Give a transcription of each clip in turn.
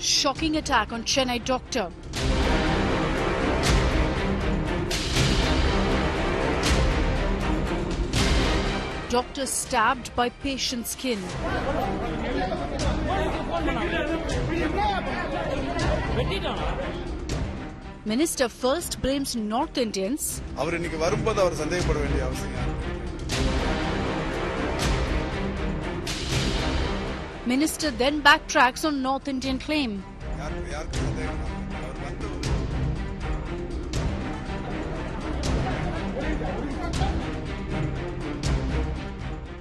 Shocking attack on Chennai doctor. Doctor stabbed by patient's skin. Minister first blames North Indians. Minister then backtracks on North Indian claim.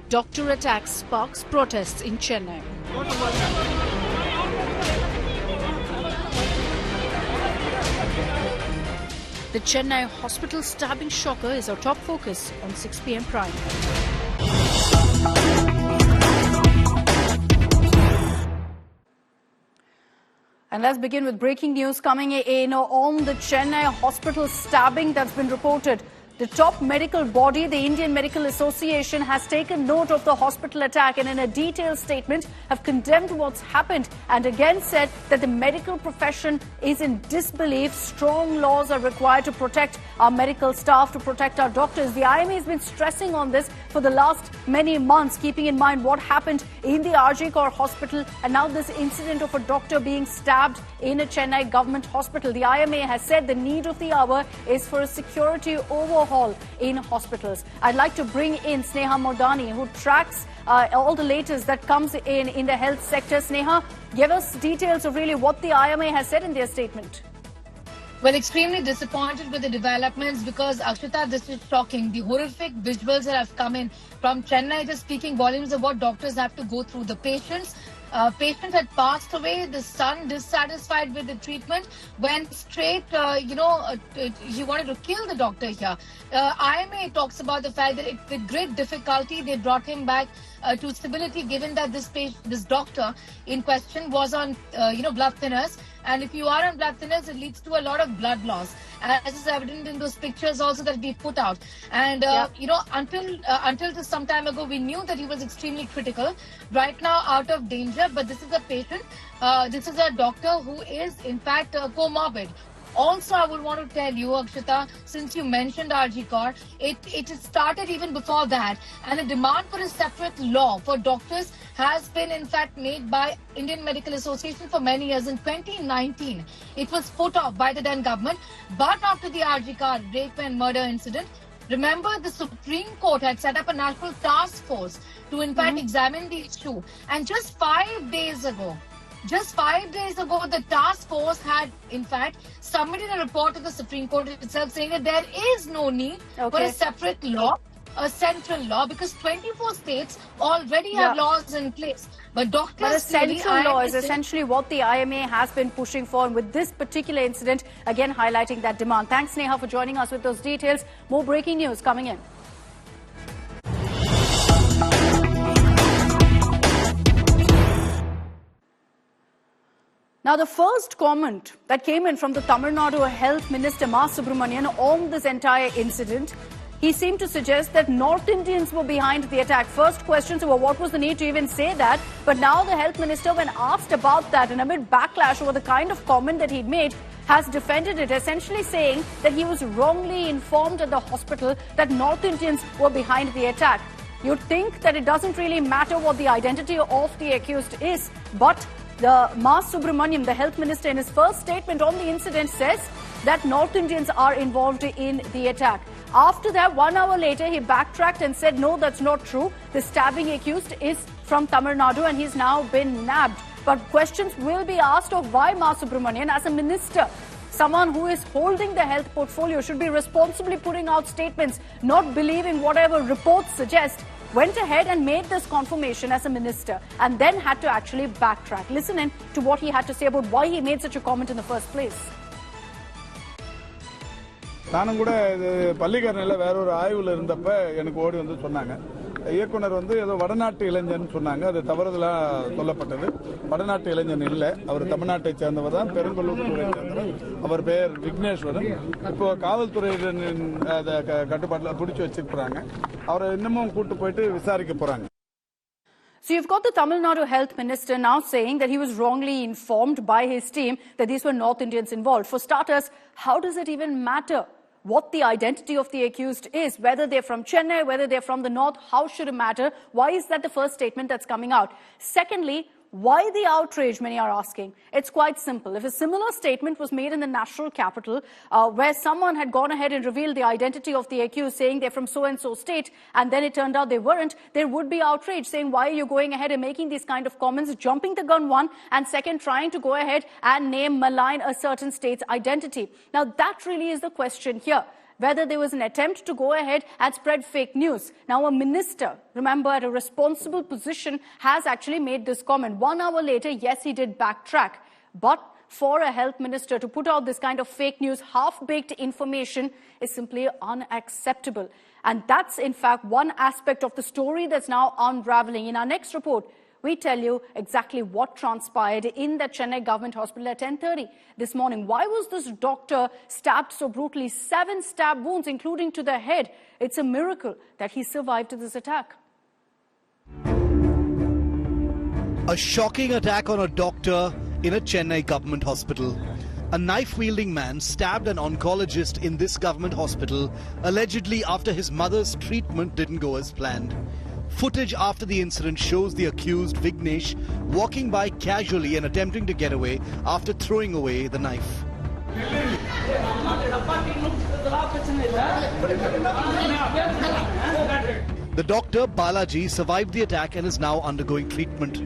Doctor attack sparks protests in Chennai. The Chennai hospital stabbing shocker is our top focus on 6 p.m. Prime. And let's begin with breaking news coming in on the Chennai hospital stabbing that's been reported. The top medical body, the Indian Medical Association, has taken note of the hospital attack and in a detailed statement have condemned what's happened and again said that the medical profession is in disbelief. Strong laws are required to protect our medical staff, to protect our doctors. The IMA has been stressing on this for the last many months, keeping in mind what happened in the RG Kar hospital and now this incident of a doctor being stabbed in a Chennai government hospital. The IMA has said the need of the hour is for a security overhaul in hospitals. I'd like to bring in Sneha Modani, who tracks all the latest that comes in the health sector. Sneha, give us details of really what the IMA has said in their statement. Well, extremely disappointed with the developments because, Akshita, this is shocking. The horrific visuals that have come in from Chennai just speaking volumes of what doctors have to go through. The patients had passed away. The son, dissatisfied with the treatment, went straight, he wanted to kill the doctor here. IMA talks about the fact that with great difficulty they brought him back to stability, given that this doctor in question was on, blood thinners. And if you are on blood thinners, it leads to a lot of blood loss, as is evident in those pictures also that we put out. And, until just some time ago, we knew that he was extremely critical. Right now, out of danger, but this is a patient. This is a doctor who is, in fact, comorbid. Also, I would want to tell you, Akshita, since you mentioned RG Kar, it started even before that. And a demand for a separate law for doctors has been, in fact, made by Indian Medical Association for many years. In 2019, it was put off by the then government. But after the RG Kar rape and murder incident, remember the Supreme Court had set up a national task force to, in fact, examine the issue. And just 5 days ago, the task force had, in fact, submitted a report to the Supreme Court itself saying that there is no need for a separate law, a central law, because 24 states already have laws in place. But doctors... But a central law is essentially what the IMA has been pushing for, and with this particular incident, again highlighting that demand. Thanks, Sneha, for joining us with those details. More breaking news coming in. Now, the first comment that came in from the Tamil Nadu Health Minister, Subramanian, on this entire incident, he seemed to suggest that North Indians were behind the attack. First questions were what was the need to even say that, but now the Health Minister, when asked about that and amid backlash over the kind of comment that he'd made, has defended it, essentially saying that he was wrongly informed at the hospital that North Indians were behind the attack. You'd think that it doesn't really matter what the identity of the accused is, but the Subramanian, the health minister, in his first statement on the incident says that North Indians are involved in the attack. After that, 1 hour later, he backtracked and said, no, that's not true. The stabbing accused is from Tamil Nadu and he's now been nabbed. But questions will be asked of why Subramanian, as a minister, someone who is holding the health portfolio, should be responsibly putting out statements, not believing whatever reports suggest, went ahead and made this confirmation as a minister and then had to actually backtrack. Listen in to what he had to say about why he made such a comment in the first place. நானும் கூட பள்ளிக்கரணையில் வேற ஒரு ஆய்வுல இருந்தப்ப எனக்கு ஓடி வந்து சொன்னாங்க. இயக்குனர் வந்து ஏதோ வடநாட்டு இளைஞன் சொன்னாங்க. அது தவறுதலா சொல்லப்பட்டது. வடநாட்டு இளைஞன் இல்ல. அவர் தமிழ்நாட்டை சேர்ந்தவர் தான். பெருங்கல்லூர் துறையை சேர்ந்தவர். அவர் பெயர் விக்னேஸ்வரன். இப்போ காவல்துறையினரின் கட்டுப்பாட்டில் பிடிச்சு வச்சிருக்காங்க. அவரை இன்னமும் கூட்டு போயிட்டு விசாரிக்க போறாங்க. So you've got the Tamil Nadu Health Minister now saying that he was wrongly informed by his team that these were North Indians involved. For starters, how does it even matter what the identity of the accused is? Whether they're from Chennai, whether they're from the north, how should it matter? Why is that the first statement that's coming out? Secondly, why the outrage, many are asking? It's quite simple. If a similar statement was made in the national capital, where someone had gone ahead and revealed the identity of the accused, saying they're from so-and-so state, and then it turned out they weren't, there would be outrage, saying, why are you going ahead and making these kind of comments, jumping the gun, one, and second, trying to go ahead and malign a certain state's identity. Now, that really is the question here, whether there was an attempt to go ahead and spread fake news. Now, a minister, remember, at a responsible position, has actually made this comment. 1 hour later, yes, he did backtrack. But for a health minister to put out this kind of fake news, half-baked information, is simply unacceptable. And that's, in fact, one aspect of the story that's now unraveling. In our next report, we tell you exactly what transpired in the Chennai government hospital at 10:30 this morning. Why was this doctor stabbed so brutally? 7 stab wounds, including to the head. It's a miracle that he survived this attack. A shocking attack on a doctor in a Chennai government hospital. A knife-wielding man stabbed an oncologist in this government hospital, allegedly after his mother's treatment didn't go as planned. Footage after the incident shows the accused, Vignesh, walking by casually and attempting to get away after throwing away the knife. The doctor, Balaji, survived the attack and is now undergoing treatment.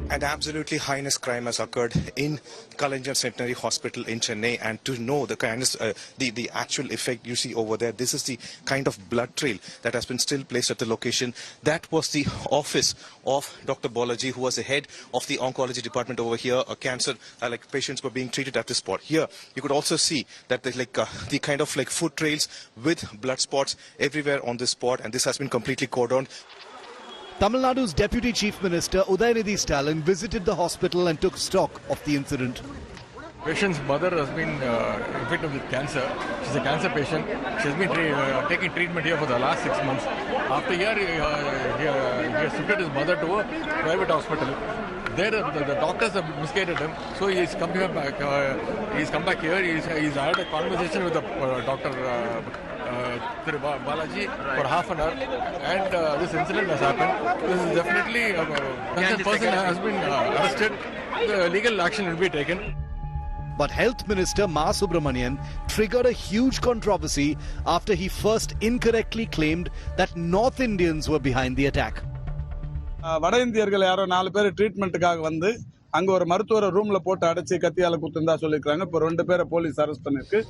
An absolutely heinous crime has occurred in Kalanjan Centenary Hospital in Chennai, and to know the kind of the actual effect you see over there, this is the kind of blood trail that has been still placed at the location. That was the office of Dr. Balaji, who was the head of the oncology department over here. A cancer patients were being treated at this spot. Here you could also see that the kind of foot trails with blood spots everywhere on this spot, and this has been completely cordoned. Tamil Nadu's Deputy Chief Minister Udayanidhi Stalin visited the hospital and took stock of the incident. Patient's mother has been infected with cancer. She's a cancer patient. She has been taking treatment here for the last 6 months. After here, he has shifted his mother to a private hospital. There, the doctors have misguided him, so he's come here back. He's come back here. He's had a conversation with the doctor. Balaji for half an hour, and this incident has happened. This is definitely the person has been arrested. The legal action will be taken. But Health Minister Ma Subramanian triggered a huge controversy after he first incorrectly claimed that North Indians were behind the attack. வட இந்தியர்கள் யாரோ 4 பேர் ட்ரீட்மெண்ட்டுக்காக வந்து அங்க ஒரு மருத்துவரை ரூம்ல போட்டு அடைச்சி கத்தியால குத்துந்தா சொல்லிருக்காங்க. இப்போ 2 பேரை போலீஸ் அரெஸ்ட் பண்ணிருக்கு.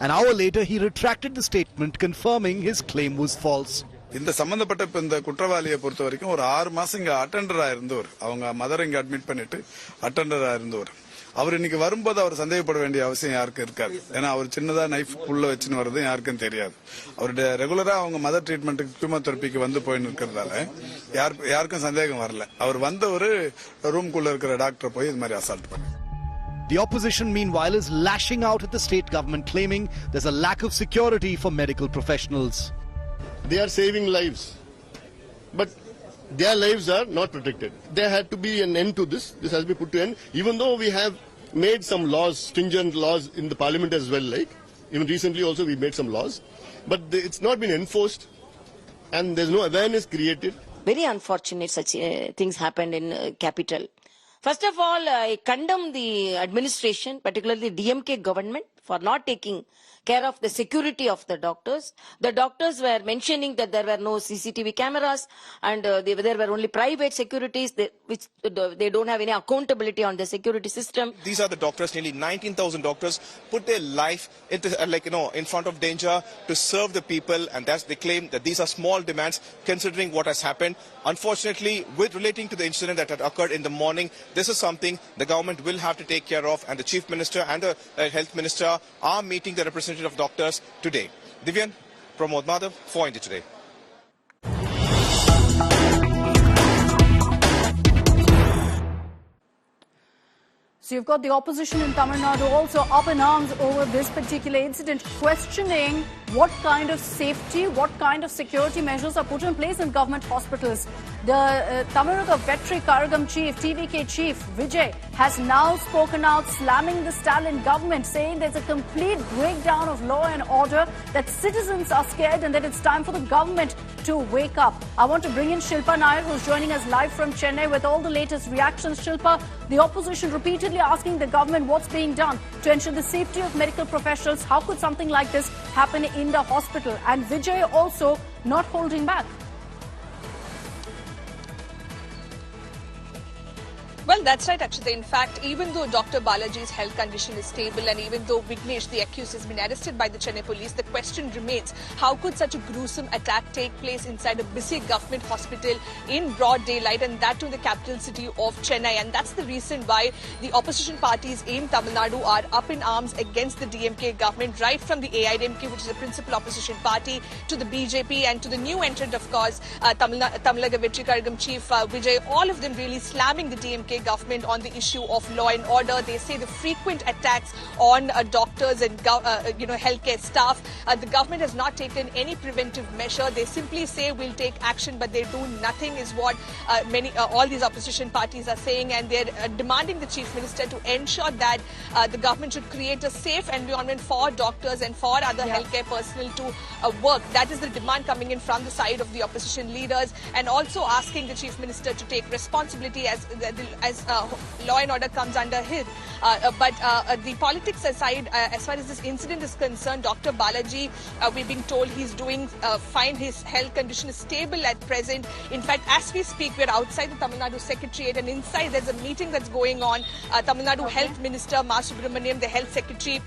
An hour later, he retracted the statement, confirming his claim was false. இந்த சம்பந்தப்பட்ட இந்த குற்றவாளியை பொறுத்த வரைக்கும் ஒரு 6 மாசம் இங்க அட்டெண்டரா இருந்தவர். அவங்க மதர் இங்க அட்மிட் பண்ணிட்டு அட்டெண்டரா இருந்தவர். அவர் இன்னைக்கு வரும்போது அவர் சந்தேகப்பட வேண்டிய அவசியம் யாருக்கும் இருக்காது. ஏன்னா அவர் சின்னதா நைஃப் உள்ள வச்சுன்னு வர்றது யாருக்கும் தெரியாது. அவருடைய ரெகுலரா அவங்க மதர் ட்ரீட்மெண்ட்டுக்கு கீமோதெரபிக்கு வந்து போயின்னு இருக்கிறதால யாருக்கும் சந்தேகம் வரல. அவர் வந்த ஒரு ரூம்குள்ள இருக்கிற டாக்டரை போய் இது மாதிரி அசால்ட் பண்ணார். The opposition, meanwhile, is lashing out at the state government, claiming there's a lack of security for medical professionals. They are saving lives, but their lives are not protected. There had to be an end to this. This has been put to end. Even though we have made some laws, stringent laws in the parliament as well, even recently also we made some laws, but it's not been enforced, and there's no awareness created. Very unfortunate such things happened in capital. First of all, I condemn the administration, particularly the DMK government, for not taking care of the security of the doctors. The doctors were mentioning that there were no CCTV cameras and there were only private securities which they don't have any accountability on the security system. These are the doctors, nearly 19,000 doctors, put their life into, in front of danger to serve the people, and they claim that these are small demands considering what has happened. Unfortunately, with relating to the incident that had occurred in the morning, this is something the government will have to take care of, and the Chief Minister and the Health Minister are meeting the representative of doctors today. Divyan, Pramod Madhav for India Today. So you've got the opposition in Tamil Nadu also up in arms over this particular incident, questioning what kind of safety, what kind of security measures are put in place in government hospitals. The Tamil Nadu Veterinary Karagam chief, TVK chief Vijay, has now spoken out, slamming the Stalin government, saying there's a complete breakdown of law and order, that citizens are scared and that it's time for the government to wake up. I want to bring in Shilpa Nair, who's joining us live from Chennai with all the latest reactions. Shilpa, the opposition repeatedly asking the government what's being done to ensure the safety of medical professionals. How could something like this happen in the hospital? And Vijay also not holding back. Well, that's right, Akshita. In fact, even though Dr. Balaji's health condition is stable and even though Vignesh, the accused, has been arrested by the Chennai police, the question remains, how could such a gruesome attack take place inside a busy government hospital in broad daylight, and that to the capital city of Chennai? And that's the reason why the opposition parties in Tamil Nadu are up in arms against the DMK government, right from the AIDMK, which is the principal opposition party, to the BJP and to the new entrant, of course, Tamil Nadu Veterinary Karagam chief Vijay, all of them really slamming the DMK government on the issue of law and order. They say the frequent attacks on doctors and healthcare staff. The government has not taken any preventive measure. They simply say we'll take action, but they do nothing, is what all these opposition parties are saying, and they're demanding the chief minister to ensure that the government should create a safe environment for doctors and for other healthcare personnel to work. That is the demand coming in from the side of the opposition leaders, and also asking the chief minister to take responsibility as law and order comes under him. But the politics aside, as far as this incident is concerned, Dr. Balaji, we've been told he's doing fine. His health condition is stable at present. In fact, as we speak, we're outside the Tamil Nadu Secretariat, and inside there's a meeting that's going on. Tamil Nadu Health Minister Subramaniam, the Health Secretary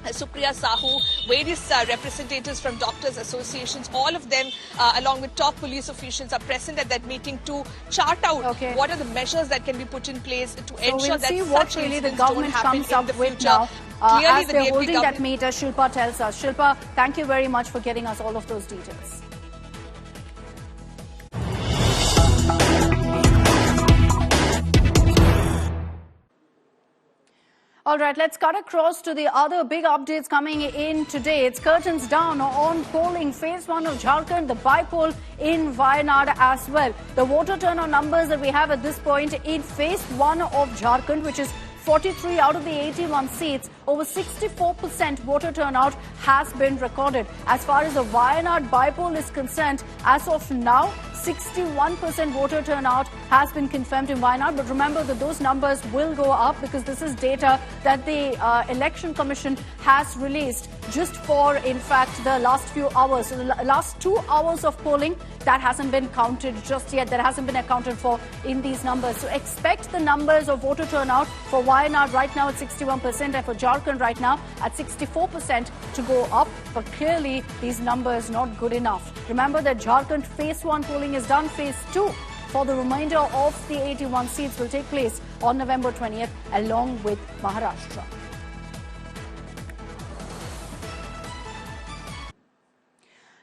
Supriya Sahu, various representatives from doctors' associations, all of them along with top police officials are present at that meeting to chart out what are the measures that can be put in place to ensure that such really the incidents government don't happen comes up in the with future. now. Clearly, As the they're DMK holding that government meet, as Shilpa tells us. Shilpa, thank you very much for getting us all of those details. All right, let's cut across to the other big updates coming in today. It's curtains down on polling. Phase 1 of Jharkhand, the by-poll in Wayanad as well. The voter turnout numbers that we have at this point in Phase 1 of Jharkhand, which is 43 out of the 81 seats, over 64% voter turnout has been recorded. As far as the Wayanad by-poll is concerned, as of now, 61% voter turnout has been confirmed in Wayanad. But remember that those numbers will go up because this is data that the Election Commission has released just for, in fact, the last few hours. So the last 2 hours of polling, that hasn't been counted just yet. That hasn't been accounted for in these numbers. So expect the numbers of voter turnout for Wayanad right now at 61% and for Jharkhand right now at 64% to go up. But clearly, these numbers not good enough. Remember that Jharkhand Phase 1 polling is done. Phase 2 for the remainder of the 81 seats will take place on November 20th along with Maharashtra.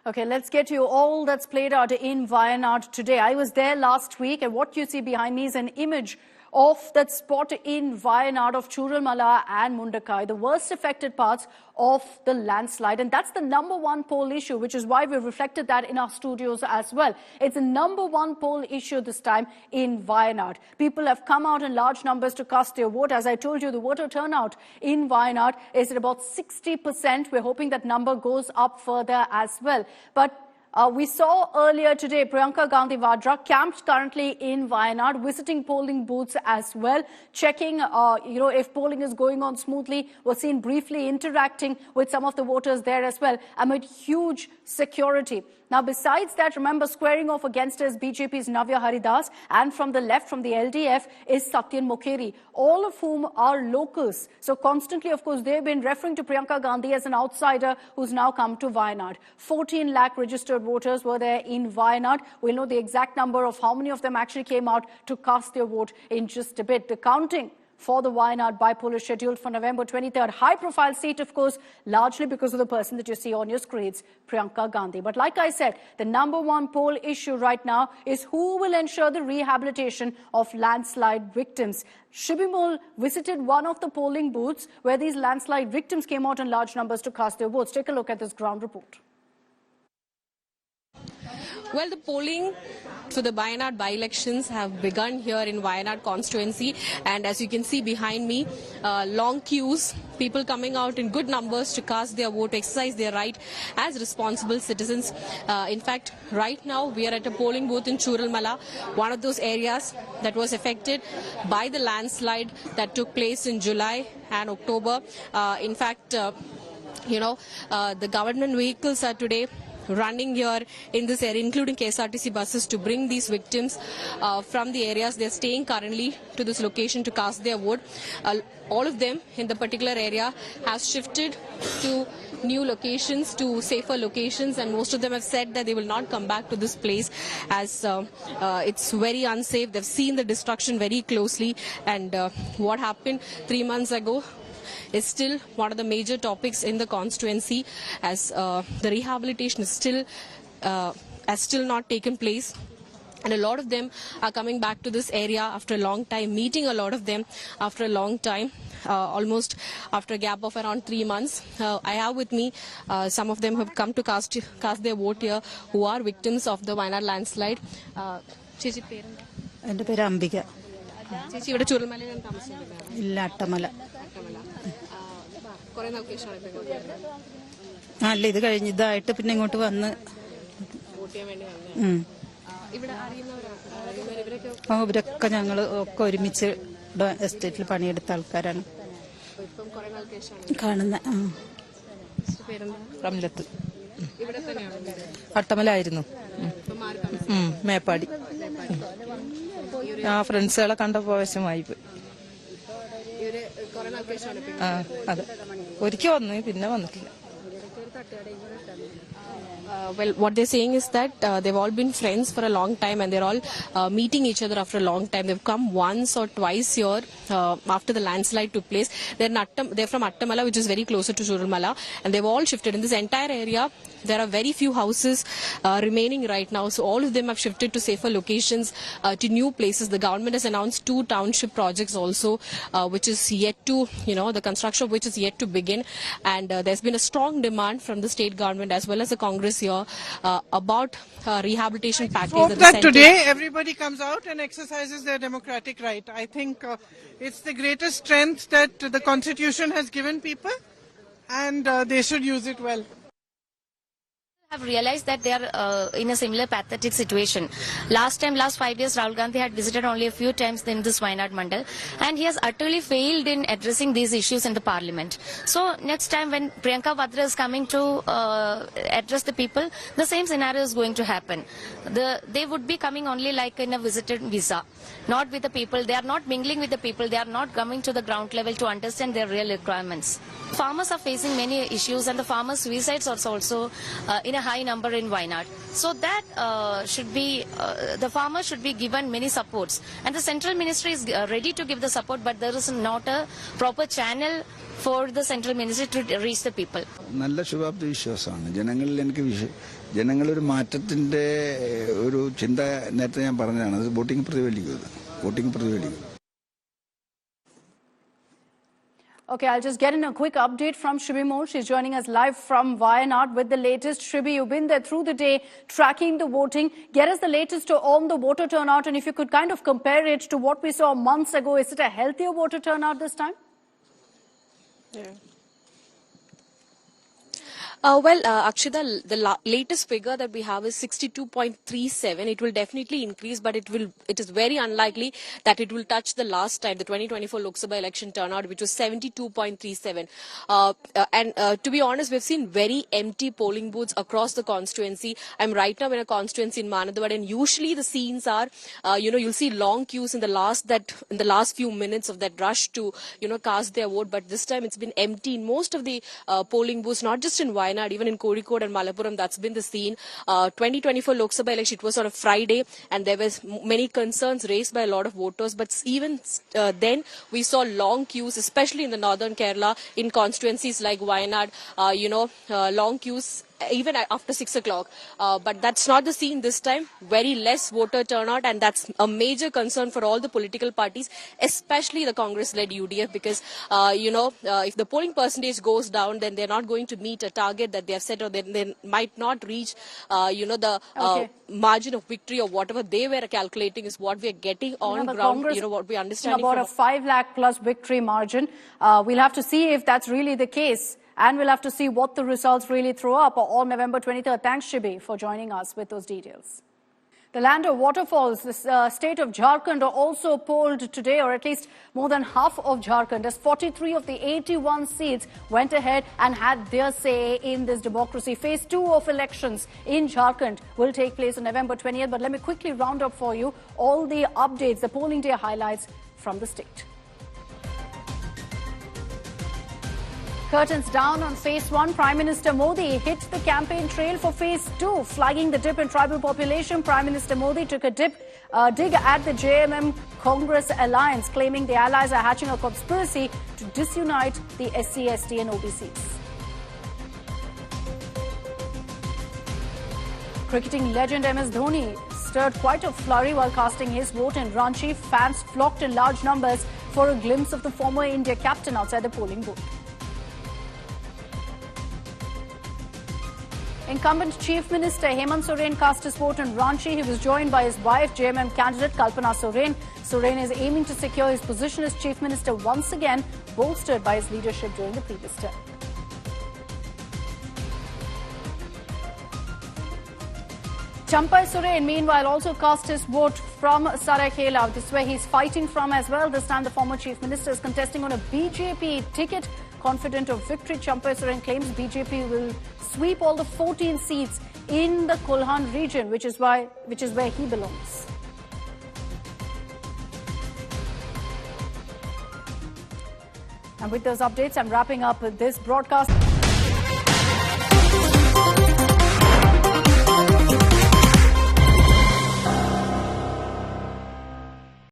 Okay, let's get to all that's played out in Wayanad today. I was there last week, and what you see behind me is an image of that spot in Wayanad of Churalmala and Mundakai, the worst affected parts of the landslide. And that's the #1 poll issue, which is why we reflected that in our studios as well. It's a #1 poll issue this time in Wayanad. People have come out in large numbers to cast their vote. As I told you, the voter turnout in Wayanad is at about 60%. We're hoping that number goes up further as well. But we saw earlier today Priyanka Gandhi Vadra camped currently in Wayanad, visiting polling booths as well, checking if polling is going on smoothly. Was seen briefly interacting with some of the voters there as well amid huge security. Now, besides that, remember, squaring off against us, BJP's Navya Haridas, and from the left, from the LDF, is Satyan Mukheri, all of whom are locals. So constantly, of course, they've been referring to Priyanka Gandhi as an outsider who's now come to Wayanad. 14 lakh registered voters were there in Wayanad. We'll know the exact number of how many of them actually came out to cast their vote in just a bit. The counting for the Wayanad bipolar scheduled for November 23rd. High-profile seat, of course, largely because of the person that you see on your screens, Priyanka Gandhi. But like I said, the number one poll issue right now is who will ensure the rehabilitation of landslide victims. Shibimol visited one of the polling booths where these landslide victims came out in large numbers to cast their votes. Take a look at this ground report. Well, the polling for the Wayanad by-elections have begun here in Wayanad constituency, and as you can see behind me, long queues, people coming out in good numbers to cast their vote, exercise their right as responsible citizens. In fact, right now we are at a polling booth in Churalmala, one of those areas that was affected by the landslide that took place in July and October. In fact, the government vehicles are today running here in this area, including KSRTC buses, to bring these victims from the areas they're staying currently to this location to cast their vote. All of them in the particular area have shifted to new locations, to safer locations, and most of them have said that they will not come back to this place as it's very unsafe. They've seen the destruction very closely, and what happened 3 months ago is still one of the major topics in the constituency, as the rehabilitation is still has still not taken place. And a lot of them are coming back to this area after a long time, meeting a lot of them after a long time, almost after a gap of around 3 months. I have with me some of them who have come to cast their vote here, who are victims of the Wayanad landslide. Chechi പേരെന്താ? എൻ്റെ പേര് അംബിക. ചേച്ചി ഇവിടെ ചുരൽമലയിലാണ് താമസിക്കുന്നത്? ഇല്ല, അട്ടമല. അല്ല, ഇത് കഴിഞ്ഞ് ഇതായിട്ട് പിന്നെ ഇങ്ങോട്ട് വന്ന് ഇവരൊക്കെ ഞങ്ങൾ ഒക്കെ ഒരുമിച്ച് എസ്റ്റേറ്റിൽ പണിയെടുത്ത ആൾക്കാരാണ് കാണുന്നത്. റംലത്ത് അട്ടമലായിരുന്നു, മേപ്പാടി. ആ ഫ്രണ്ട്സുകളെ കണ്ടപ്പോൾ വിഷമായി പോയി. അതെ, ഒരിക്കൽ വന്നു, പിന്നെ വന്നിട്ടില്ല. Well, what they're saying is that they've all been friends for a long time, and they're all meeting each other after a long time. They've come once or twice here after the landslide took place. They're from Attamala, which is very closer to Churalmala, and they've all shifted. In this entire area, there are very few houses remaining right now, so all of them have shifted to safer locations, to new places. The government has announced 2 township projects also, which is yet to, the construction of which is yet to begin. And there's been a strong demand from the state government as well as the Congress here about rehabilitation package. Hope that today everybody comes out and exercises their democratic right. I think it's the greatest strength that the Constitution has given people, and they should use it well. Have realized that they are in a similar pathetic situation. Last 5 years, Rahul Gandhi had visited only a few times in this Wayanad Mandal, and he has utterly failed in addressing these issues in the parliament. So next time when Priyanka Vadra is coming to address the people, the same scenario is going to happen. They would be coming only like in a visited visa, not with the people. They are not mingling with the people. They are not coming to the ground level to understand their real requirements. Farmers are facing many issues, and the farmers' suicides are also in a high number in Wayanad. So that should be, the farmers should be given many supports. And the central ministry is ready to give the support, but there is not a proper channel for the central ministry to reach the people. നല്ല ശുഭാപ്തി വിശ്വാസമാണ് ജനങ്ങളിൽ. ജനങ്ങളൊരു മാറ്റത്തിന്റെ ഒരു ചിന്ത നേരത്തെ ഞാൻ പറഞ്ഞതാണ്. അത് വോട്ടിംഗ് പ്രതിഫലിക്കും. Okay, I'll just get in a quick update from Shibi Mor. She's joining us live from Wayanad with the latest. Shibi, you've been there through the day, tracking the voting. Get us the latest on the voter turnout, and if you could kind of compare it to what we saw months ago, is it a healthier voter turnout this time? Yeah. Akshita, the latest figure that we have is 62.37. It will definitely increase, but it is very unlikely that it will touch the last time, the 2024 Lok Sabha election turnout, which was 72.37. To be honest, we've seen very empty polling booths across the constituency. I'm right now in a constituency in Nandagopal, and usually the scenes are, you'll see long queues in the last few minutes of that rush to, cast their vote. But this time it's been empty in most of the polling booths, not just in Wayanad, Wayanad, even in Kozhikode and Malappuram, that's been the scene. 2024 Lok Sabha election, it was on a Friday, and there was many concerns raised by a lot of voters. But even then, we saw long queues, especially in the northern Kerala, in constituencies like Wayanad. Long queues even after 6 o'clock. But that's not the scene this time. Very less voter turnout, and that's a major concern for all the political parties, especially the Congress-led UDF, because, if the polling percentage goes down, then they're not going to meet a target that they have set, or they might not reach, the margin of victory or whatever they were calculating is what we are getting on ground, what we understand. About a 5 lakh plus victory margin. We'll have to see if that's really the case. And we'll have to see what the results really throw up on November 23rd. Thanks, Shibi, for joining us with those details. The land of waterfalls, the state of Jharkhand, are also polled today, or at least more than half of Jharkhand, as 43 of the 81 seats went ahead and had their say in this democracy. Phase 2 of elections in Jharkhand will take place on November 20th. But let me quickly round up for you all the updates, the polling day highlights from the state. Curtains down on Phase 1. Prime Minister Modi hit the campaign trail for Phase 2, flagging the dip in tribal population. Prime Minister Modi took a dig at the JMM Congress alliance, claiming the allies are hatching a conspiracy to disunite the SC, ST and OBCs. Cricketing legend MS Dhoni stirred quite a flurry while casting his vote in Ranchi. Fans flocked in large numbers for a glimpse of the former India captain outside the polling booth. Incumbent Chief Minister Hemant Soren cast his vote in Ranchi. He was joined by his wife, JMM candidate Kalpana Soren. Soren is aiming to secure his position as Chief Minister once again, bolstered by his leadership during the previous term. Champai Soren, meanwhile, also cast his vote from Saraikela. This is where he's fighting from as well. This time the former Chief Minister is contesting on a BJP ticket. Confident of victory, Champai Soren claims BJP will sweep all the 14 seats in the Kolhan region, which is where he belongs. And with those updates, I'm wrapping up this broadcast.